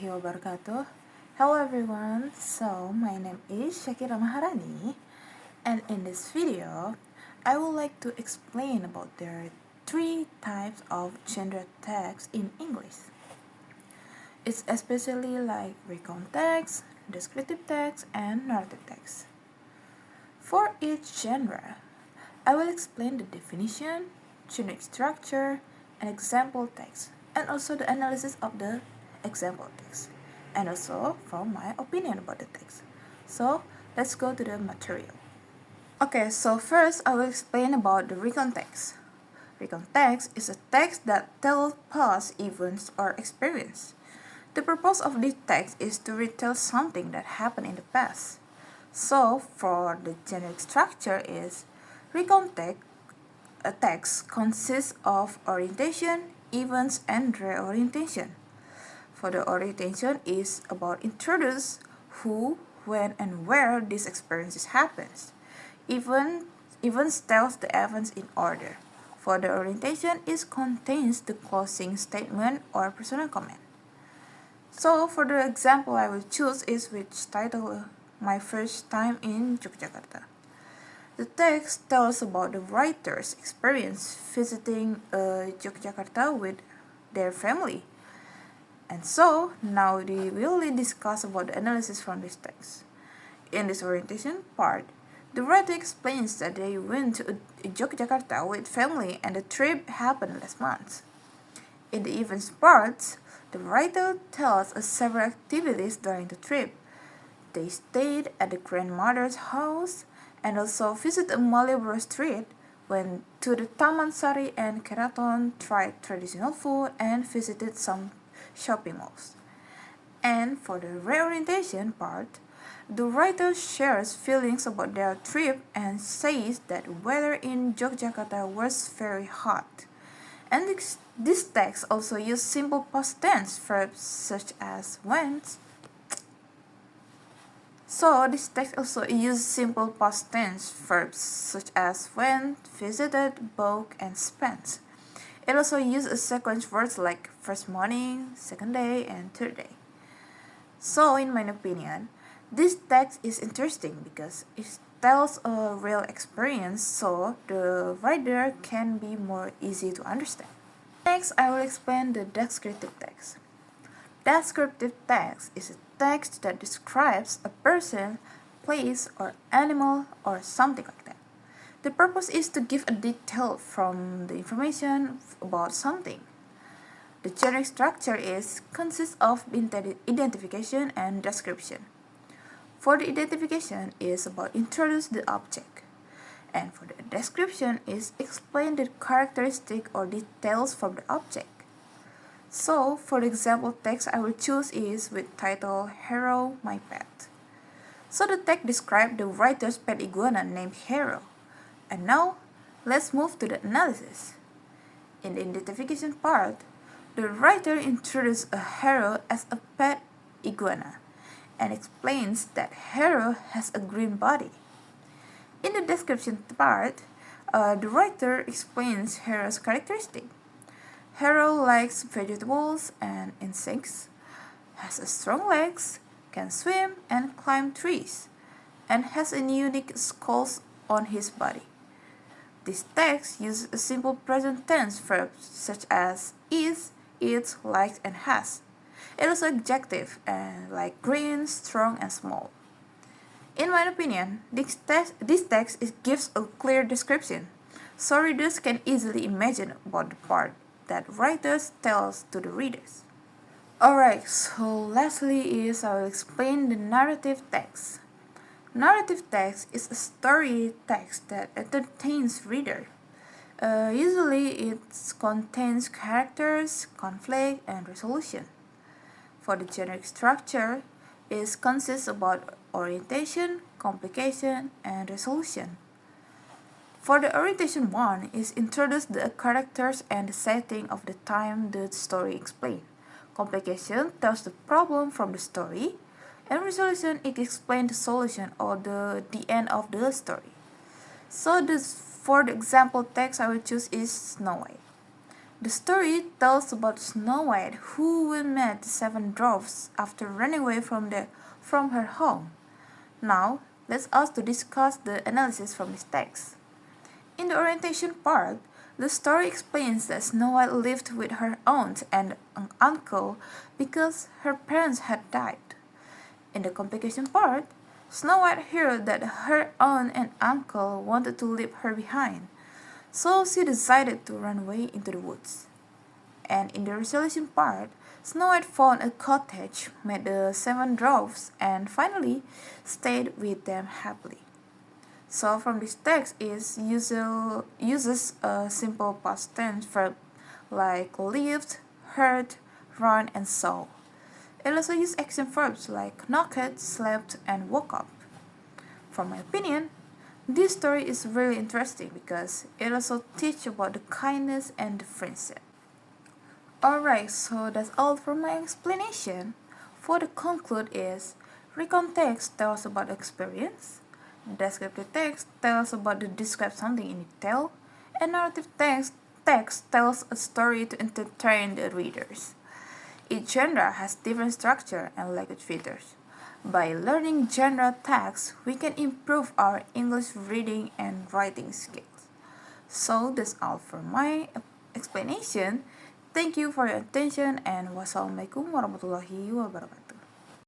warahmatullahi wabarakatuh. Hello everyone, so my name is Syakira Maharani, and in this video, I would like to explain about there are three types of genre text in English. It's especially like recount text, descriptive text, and narrative text. For each genre, I will explain the definition, genre structure, and example text, and also the analysis of the example text, and also from my opinion about the text. So let's go to the material. Okay, so first I will explain about the recount text. Recount text is a text that tells past events or experience. The purpose of this text is to retell something that happened in the past. So for the generic structure is recount text. A text consists of orientation, events, and reorientation. For the orientation is about introduce who, when, and where this experience happens. Events tells the events in order. For the orientation is contains the closing statement or personal comment. So for the example I will choose is which title My First Time in Yogyakarta. The text tells about the writer's experience visiting Yogyakarta with their family. And so, now we will discuss about the analysis from this text. In this orientation part, the writer explains that they went to Yogyakarta with family and the trip happened last month. In the events part, the writer tells us several activities during the trip. They stayed at the grandmother's house and also visited Malioboro Street, went to the Taman Sari and Keraton, tried traditional food, and visited some shopping malls. And for the reorientation part, the writer shares feelings about their trip and says that weather in Yogyakarta was very hot. And this text also uses simple past tense verbs such as went. So this text also uses simple past tense verbs such as went, visited, bought, and spent. It also uses sequence words like first morning, second day, and third day. So in my opinion, this text is interesting because it tells a real experience, so the writer can be more easy to understand. Next, I will explain the descriptive text. Descriptive text is a text that describes a person, place, or animal, or something like that. The purpose is to give a detail from the information about something. The generic structure consists of identification and description. For the identification is about introduce the object, and for the description is explain the characteristic or details from the object. So for the example text I will choose is with title Hero My Pet. So the text describes the writer's pet iguana named Hero. And now let's move to the analysis. In the identification part, the writer introduces a hero as a pet iguana and explains that hero has a green body. In the description part, the writer explains hero's characteristic. Hero likes vegetables and insects, has a strong legs, can swim and climb trees, and has a unique skull on his body. This text uses a simple present tense verb such as is, eats, likes, and has. It is adjective and like green, strong, and small. In my opinion, this text gives a clear description, so readers can easily imagine about the part that writers tells to the readers. Alright, so lastly I will explain the narrative text. Narrative text is a story text that entertains reader. Usually it contains characters, conflict, and resolution. For the generic structure, it consists about orientation, complication, and resolution. For the orientation one is introduce the characters and the setting of the time the story explained. Complication tells the problem from the story, and resolution it explains the solution or the end of the story. So for the example text I will choose is Snow White. The story tells about Snow White who met the seven dwarfs after running away from her home. Now, let's us to discuss the analysis from this text. In the orientation part, the story explains that Snow White lived with her aunt and uncle because her parents had died. In the complication part, Snow White heard that her aunt and uncle wanted to leave her behind, so she decided to run away into the woods. And in the resolution part, Snow White found a cottage, met the seven dwarfs, and finally stayed with them happily. So from this text uses a simple past tense verb like lived, heard, run, and saw. It also uses action verbs like knocked, slept, and woke up. From my opinion, this story is really interesting because it also teaches about the kindness and the friendship. Alright, so that's all for my explanation. For the conclude is, recount text tells about experience, descriptive text tells about to describe something in detail, and narrative text tells a story to entertain the readers. Each genre has different structure and language features. By learning genre tags, we can improve our English reading and writing skills. So that's all for my explanation. Thank you for your attention and wassalamualaikum warahmatullahi wabarakatuh.